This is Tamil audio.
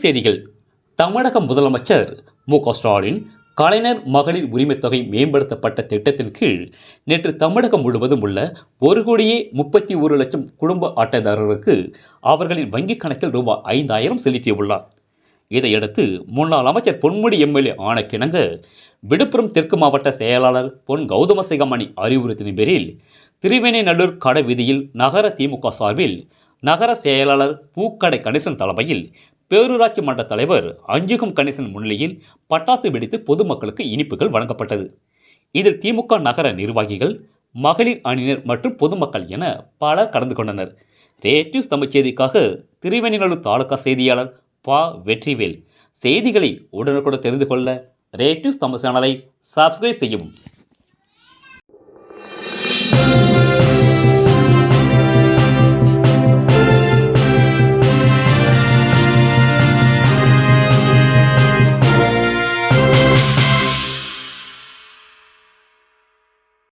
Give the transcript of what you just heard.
செய்திகள். தமிழக முதலமைச்சர் மு.க.ஸ்டாலின் கலைஞர் மகளிர் உரிமைத் தொகை மேம்படுத்தப்பட்ட திட்டத்தின் கீழ் நேற்று தமிழகம் முழுவதும் உள்ள 1,31,00,000 குடும்ப அட்டைதாரர்களுக்கு அவர்களின் வங்கிக் கணக்கில் ரூபாய் 5,000 செலுத்தியுள்ளார். இதையடுத்து முன்னாள் அமைச்சர் பொன்முடி எம்எல்ஏ ஆணைக்கிணங்க விழுப்புரம் தெற்கு மாவட்ட செயலாளர் பொன் கௌதமசிகாமணி அறிவுறுத்தின் பேரில் திருவேனைநல்லூர் கடை வீதியில் நகர திமுக சார்பில் நகர செயலாளர் பூக்கடை கணேசன் தலைமையில் பேரூராட்சி மன்ற தலைவர் அஞ்சுகம் கணேசன் முன்னிலையில் பட்டாசு வெடித்து பொதுமக்களுக்கு இனிப்புகள் வழங்கப்பட்டது. இதில் திமுக நகர நிர்வாகிகள், மகளிர் அணியினர் மற்றும் பொதுமக்கள் என பலர் கலந்து கொண்டனர். ரேட் நியூஸ் தமிழ் செய்திக்காக திருவேனைநல்லூர் தாலுகா செய்தியாளர் ப. வெற்றிவேல். செய்திகளை உடனுக்குடன் தெரிந்து கொள்ள ரேட் நியூஸ் தமிழ் சேனலை சப்ஸ்கிரைப் செய்யும்.